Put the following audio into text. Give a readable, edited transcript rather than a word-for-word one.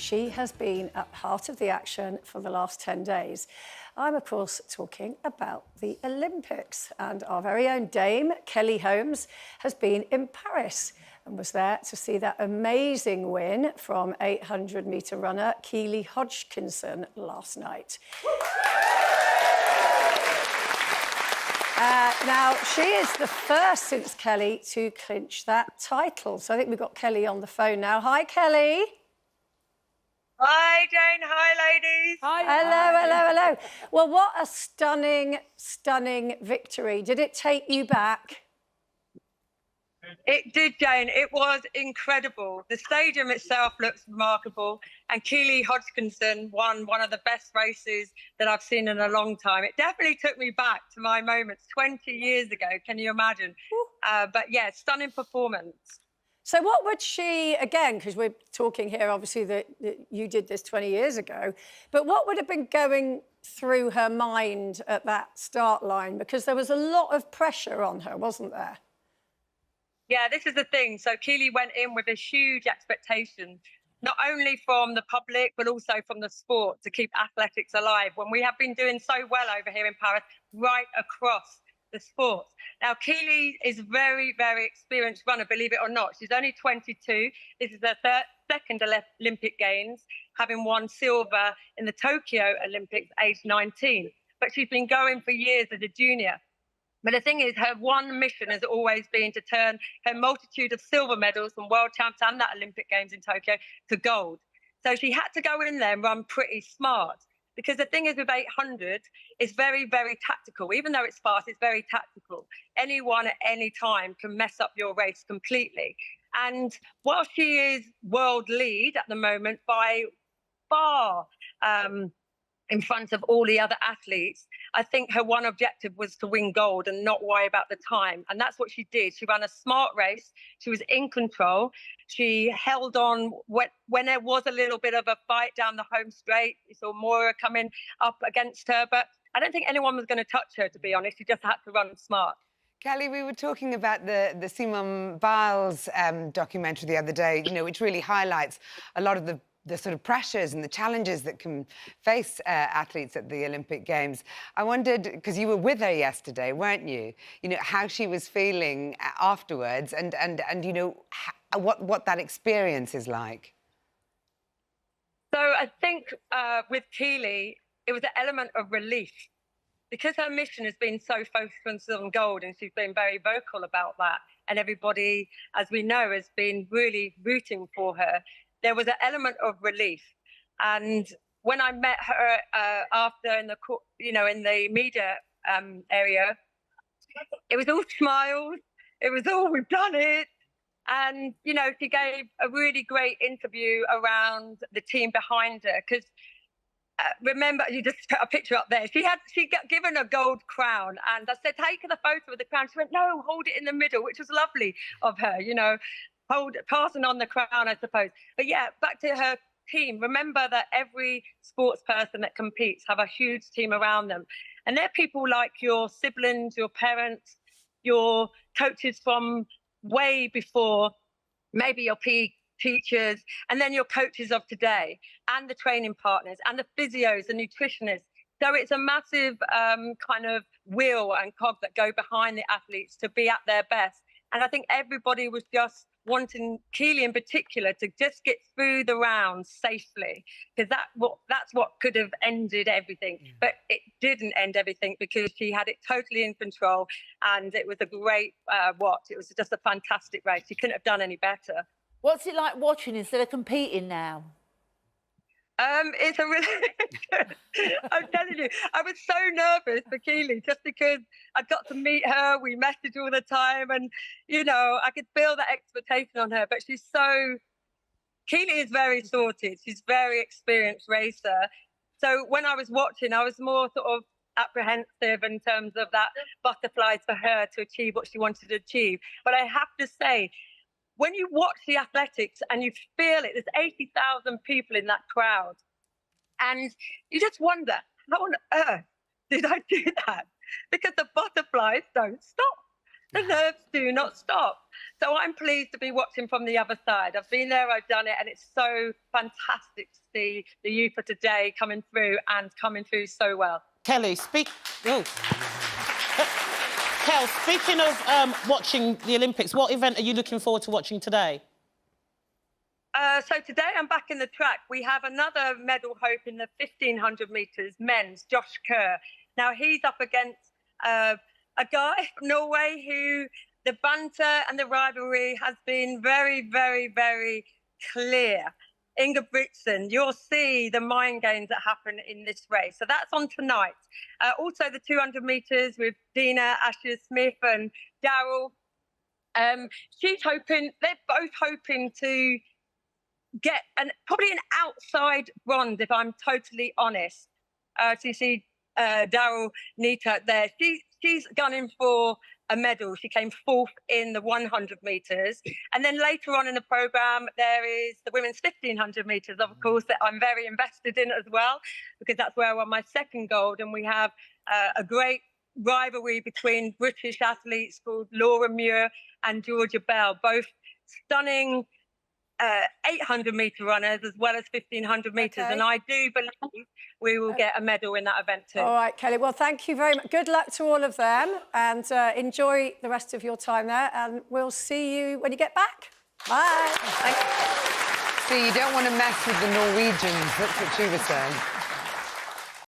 She has been at the heart of the action for the last 10 days. I'm, of course, talking about the Olympics, and our very own Dame Kelly Holmes has been in Paris and was there to see that amazing win from 800-metre runner Keely Hodgkinson last night. Now, she is the first since Kelly to clinch that title. So I think we've got Kelly on the phone now. Hi, Kelly. Hi, Jane. Hi, ladies. Hi. Hello, hello, hello. Well, what a stunning, stunning victory. Did it take you back? It did, Jane. It was incredible. The stadium itself looks remarkable. And Keely Hodgkinson won one of the best races that I've seen in a long time. It definitely took me back to my moments 20 years ago. Can you imagine? But yeah, stunning performance. So what would she, again, because we're talking here, obviously, that you did this 20 years ago, but what would have been going through her mind at that start line? Because there was a lot of pressure on her, wasn't there? Yeah, this is the thing. So Keely went in with a huge expectation, not only from the public, but also from the sport to keep athletics alive. When we have been doing so well over here in Paris, right across the sports. Now, Keely is a very, very experienced runner, believe it or not. She's only 22. This is her second Olympic Games, having won silver in the Tokyo Olympics, age 19. But she's been going for years as a junior. But the thing is, her one mission has always been to turn her multitude of silver medals from World Champs and that Olympic Games in Tokyo to gold. So she had to go in there and run pretty smart. Because the thing is with 800, it's very, very tactical. Even though it's fast, it's very tactical. Anyone at any time can mess up your race completely. And while she is world lead at the moment by far, in front of all the other athletes, I think her one objective was to win gold and not worry about the time. And that's what she did. She ran a smart race. She was in control. She held on when there was a little bit of a fight down the home straight. You saw Moira coming up against her, but I don't think anyone was going to touch her, to be honest. She just had to run smart. Kelly, we were talking about the Simone Biles documentary the other day, you know, which really highlights a lot of the sort of pressures and the challenges that can face athletes at the Olympic Games. I wondered, because you were with her yesterday, weren't you? You know, how she was feeling afterwards and you know, what that experience is like. So I think with Keely, it was an element of relief. Because her mission has been so focused on gold, and she's been very vocal about that, and everybody, as we know, has been really rooting for her, there was an element of relief. And when I met her after in the, you know, in the media area, it was all smiles. It was all, we've done it. And, you know, she gave a really great interview around the team behind her. Because remember, you just put a picture up there. She got given a gold crown. And I said, take the photo of the crown. She went, no, hold it in the middle, which was lovely of her, you know. Passing on the crown, I suppose. But yeah, back to her team. Remember that every sports person that competes have a huge team around them. And they're people like your siblings, your parents, your coaches from way before, maybe your PE teachers, and then your coaches of today, and the training partners, and the physios, the nutritionists. So it's a massive kind of wheel and cog that go behind the athletes to be at their best. And I think everybody was just wanting Keely in particular to just get through the rounds safely, because that's what could have ended everything. Yeah. But it didn't end everything because she had it totally in control, and it was a great watch. It was just a fantastic race. She couldn't have done any better. What's it like watching instead of competing now? It's a really I'm telling you, I was so nervous for Keely just because I got to meet her. We message all the time, and you know, I could feel that expectation on her. But Keely is very sorted. She's a very experienced racer. So when I was watching, I was more sort of apprehensive in terms of that butterflies for her to achieve what she wanted to achieve. But I have to say, when you watch the athletics and you feel it, there's 80,000 people in that crowd. And you just wonder, how on earth did I do that? Because the butterflies don't stop. The nerves do not stop. So I'm pleased to be watching from the other side. I've been there, I've done it, and it's so fantastic to see the youth of today coming through so well. Kelly, Kel, speaking of watching the Olympics, what event are you looking forward to watching today? So today I'm back in the track. We have another medal hope in the 1,500 metres men's, Josh Kerr. Now, he's up against a guy from Norway who the banter and the rivalry has been very, very, very clear. Ingebrigtsen, you'll see the mind games that happen in this race. So that's on tonight. Also, the 200 metres with Dina Asher-Smith and Daryl. They're both hoping to get probably an outside bronze, if I'm totally honest. So you see Daryl Nita there. She's gunning for a medal. She came 4th in the 100 metres. And then later on in the programme, there is the women's 1,500 metres, of course, that I'm very invested in as well, because that's where I won my second gold. And we have a great rivalry between British athletes called Laura Muir and Georgia Bell, both stunning 800-metre runners as well as 1,500 metres. And I do believe we will get a medal in that event too. All right, Kelly. Well, thank you very much. Good luck to all of them and enjoy the rest of your time there. And we'll see you when you get back. Bye. See, you don't want to mess with the Norwegians. That's what she was saying.